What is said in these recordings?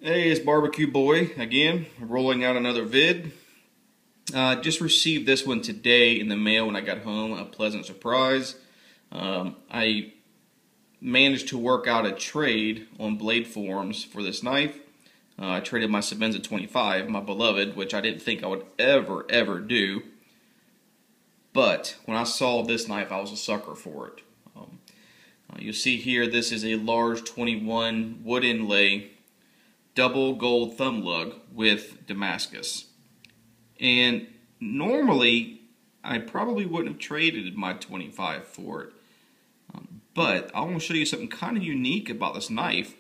Hey, it's Barbecue Boy again, rolling out another vid. Just received this one today in the mail when I got home. A pleasant surprise. I managed to work out a trade on blade forms for this knife. I traded my Sebenza 25, my beloved, which I didn't think I would ever do. But when I saw this knife, I was a sucker for it. You'll see here, this is a large 21 wood inlay double gold thumb lug with Damascus. And normally I probably wouldn't have traded my 25 for it. But I want to show you something kind of unique about this knife,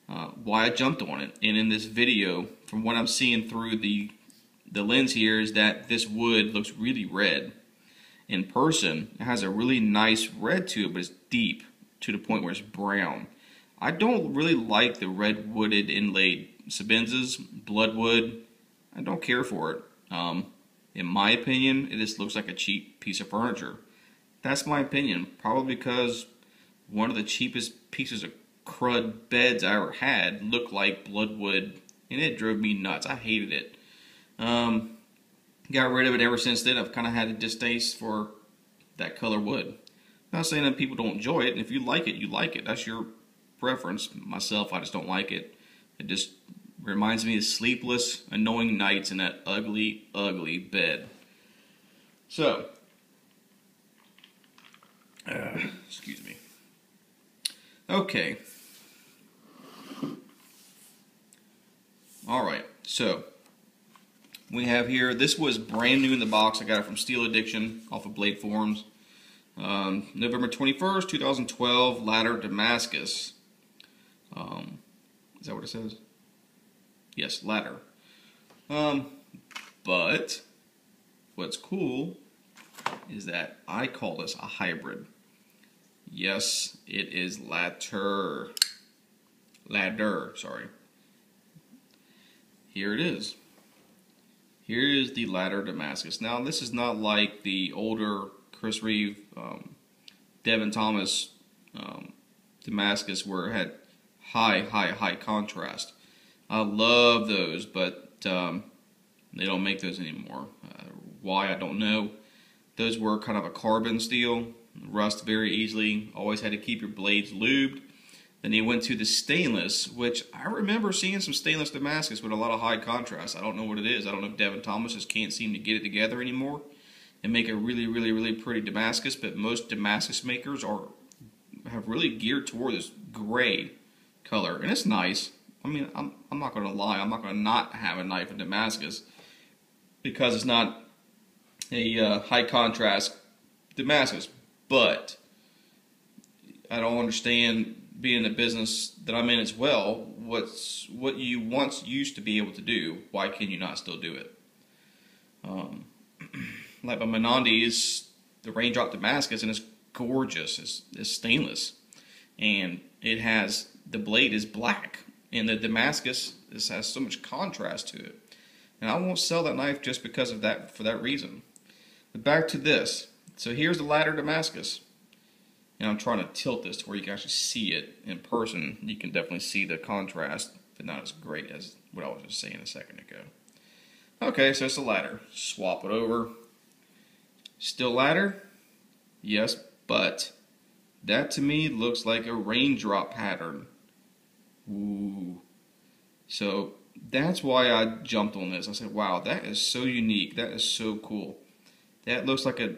why I jumped on it. And in this video, from what I'm seeing through the lens here, is that this wood looks really red. In person, it has a really nice red to it, but it's deep to the point where it's brown. I don't really like the red wooded inlaid Sebenzas, bloodwood. I don't care for it. In my opinion, it just looks like a cheap piece of furniture. That's my opinion, probably because one of the cheapest pieces of crud beds I ever had looked like bloodwood, and it drove me nuts. I hated it. Got rid of it ever since then. I've kind of had a distaste for that color wood. I'm not saying that people don't enjoy it, and if you like it, you like it. That's your preference. Myself, I just don't like it. It just reminds me of sleepless, annoying nights in that ugly bed. So, excuse me. Okay. Alright, so we have here, this was brand new in the box. I got it from Steel Addiction off of Blade Forums. November 21st, 2012, ladder Damascus. Is that what it says? Yes, ladder. But what's cool is that I call this a hybrid. Yes, it is ladder. Ladder, sorry. Here it is. Here is the ladder Damascus. Now, this is not like the older Chris Reeve, Devin Thomas Damascus, where it had high contrast. I love those, but they don't make those anymore. Why, I don't know. Those were kind of a carbon steel, rust very easily, always had to keep your blades lubed. Then he went to the stainless, which I remember seeing some stainless Damascus with a lot of high contrast. I don't know what it is. I don't know if Devin Thomas just can't seem to get it together anymore and make a really pretty Damascus, but most Damascus makers have really geared toward this gray color, and it's nice. I mean, I'm not going to lie. I'm not going to not have a knife in Damascus because it's not a high contrast Damascus, but I don't understand, being in the business that I'm in as well, what you once used to be able to do, why can you not still do it? Like my Menandi is the raindrop Damascus, and it's gorgeous. It's stainless, and it has, the blade is black, and the Damascus has so much contrast to it. And I won't sell that knife just because of that, for that reason. But back to this. So here's the ladder Damascus. And I'm trying to tilt this to where you can actually see it in person. You can definitely see the contrast, but not as great as what I was just saying a second ago. Okay, so it's a ladder. Swap it over. Still ladder? Yes, but that to me looks like a raindrop pattern. Ooh. So that's why I jumped on this. I said, wow, that is so unique. That is so cool. That looks like a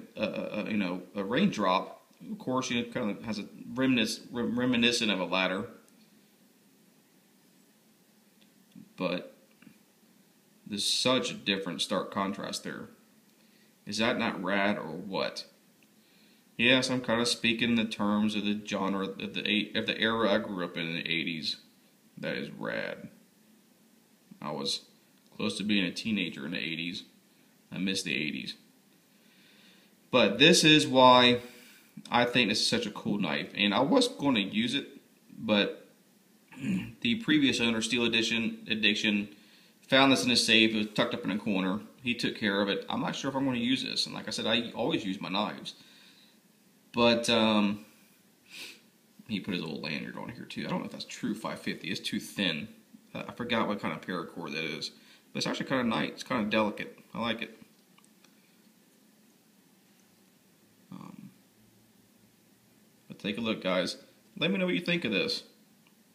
raindrop. Of course, it kind of has a reminiscent of a ladder, but there's such a different stark contrast there. Is that not rad or what? Yes, I'm kind of speaking in the terms of the genre of the era I grew up in the 80s. That is rad. I was close to being a teenager in the 80s. I miss the 80s. But this is why I think this is such a cool knife, and I was going to use it, but the previous owner, Steel Addiction, found this in his safe. It was tucked up in a corner. He took care of it. I'm not sure if I'm going to use this, and like I said, I always use my knives. But he put his old lanyard on here too. I don't know if that's true 550. It's too thin. I forgot what kind of paracord that is. But it's actually kind of nice. It's kind of delicate. I like it. But take a look, guys. Let me know what you think of this.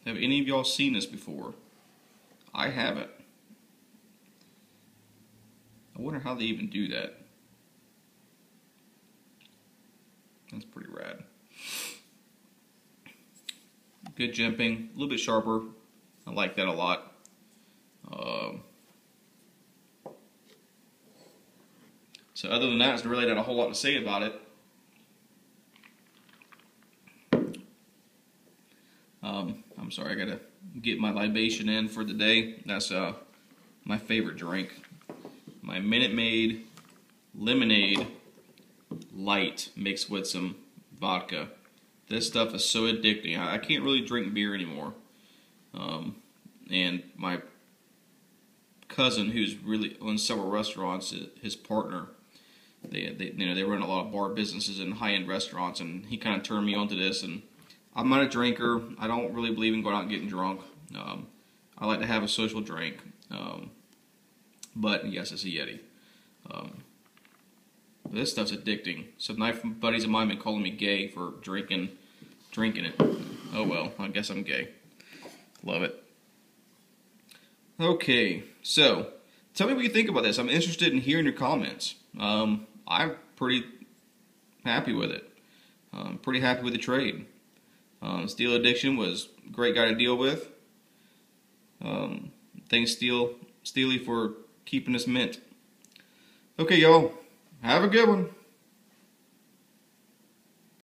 Have any of y'all seen this before? I haven't. I wonder how they even do that. That's pretty rad. Good jimping, a little bit sharper. I like that a lot. So other than that, there's really not a whole lot to say about it. I'm sorry, I gotta get my libation in for the day. That's my favorite drink. My Minute Maid lemonade light mixed with some vodka. This stuff is so addicting. I can't really drink beer anymore. And my cousin, who's really owns several restaurants, his partner, they run a lot of bar businesses and high-end restaurants, and he kind of turned me onto this. And I'm not a drinker. I don't really believe in going out and getting drunk. I like to have a social drink. But yes, it's a Yeti. This stuff's addicting. So my buddies of mine have been calling me gay for drinking it. Oh well, I guess I'm gay. Love it. Okay, so tell me what you think about this. I'm interested in hearing your comments. I'm pretty happy with it. I'm pretty happy with the trade. Steel Addiction was a great guy to deal with. Thanks Steely for keeping us mint. Okay, y'all. Have a good one.